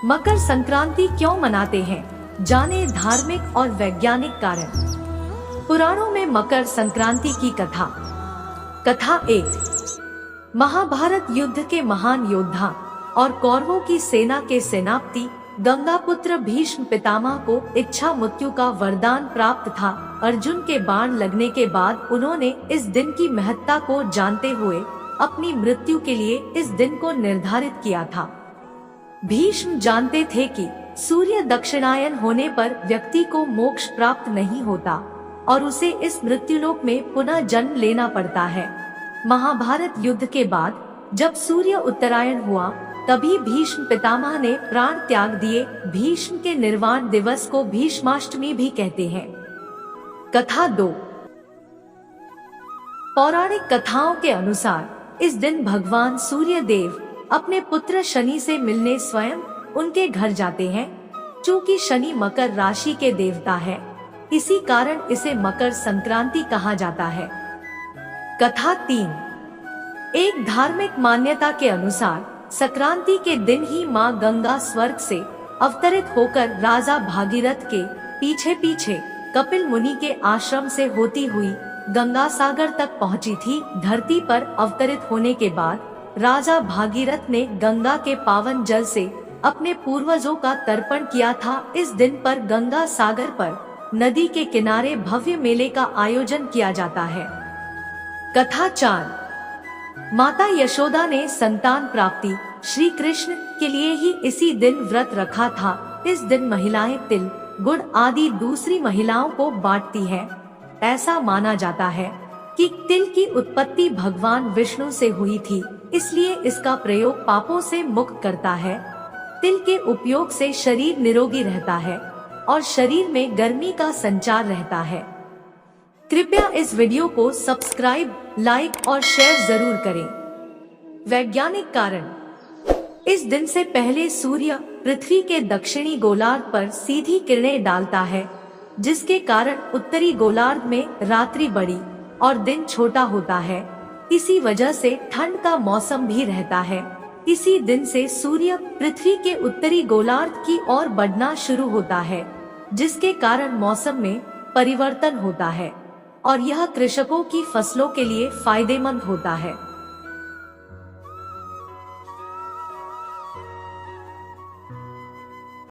मकर संक्रांति क्यों मनाते हैं, जाने धार्मिक और वैज्ञानिक कारण। पुराणों में मकर संक्रांति की कथा 1। महाभारत युद्ध के महान योद्धा और कौरवों की सेना के सेनापति गंगापुत्र भीष्म पितामह को इच्छा मृत्यु का वरदान प्राप्त था। अर्जुन के बाण लगने के बाद उन्होंने इस दिन की महत्ता को जानते हुए अपनी मृत्यु के लिए इस दिन को निर्धारित किया था। भीष्म जानते थे कि सूर्य दक्षिणायन होने पर व्यक्ति को मोक्ष प्राप्त नहीं होता और उसे इस मृत्युलोक में पुनः जन्म लेना पड़ता है। महाभारत युद्ध के बाद जब सूर्य उत्तरायण हुआ तभी भीष्म पितामह ने प्राण त्याग दिए। भीष्म के निर्वाण दिवस को भीष्माष्टमी भी कहते हैं। कथा 2। पौराणिक कथाओं के अनुसार इस दिन भगवान सूर्य देव अपने पुत्र शनि से मिलने स्वयं उनके घर जाते हैं। चूँकि शनि मकर राशि के देवता है, इसी कारण इसे मकर संक्रांति कहा जाता है। कथा 3। एक धार्मिक मान्यता के अनुसार संक्रांति के दिन ही मां गंगा स्वर्ग से अवतरित होकर राजा भागीरथ के पीछे पीछे कपिल मुनि के आश्रम से होती हुई गंगा सागर तक पहुंची थी। धरती पर अवतरित होने के बाद राजा भागीरथ ने गंगा के पावन जल से अपने पूर्वजों का तर्पण किया था। इस दिन पर गंगा सागर पर नदी के किनारे भव्य मेले का आयोजन किया जाता है। कथा 4। माता यशोदा ने संतान प्राप्ति श्री कृष्ण के लिए ही इसी दिन व्रत रखा था। इस दिन महिलाएं तिल, गुड़ आदि दूसरी महिलाओं को बांटती है। ऐसा माना जाता है कि तिल की उत्पत्ति भगवान विष्णु से हुई थी, इसलिए इसका प्रयोग पापों से मुक्त करता है। तिल के उपयोग से शरीर निरोगी रहता है और शरीर में गर्मी का संचार रहता है। कृपया इस वीडियो को सब्सक्राइब, लाइक और शेयर जरूर करें। वैज्ञानिक कारण। इस दिन से पहले सूर्य पृथ्वी के दक्षिणी गोलार्ध पर सीधी किरणें डालता है, जिसके कारण उत्तरी गोलार्ध में रात्रि बड़ी और दिन छोटा होता है। इसी वजह से ठंड का मौसम भी रहता है। इसी दिन से सूर्य पृथ्वी के उत्तरी गोलार्ध की ओर बढ़ना शुरू होता है, जिसके कारण मौसम में परिवर्तन होता है और यह कृषकों की फसलों के लिए फायदेमंद होता है।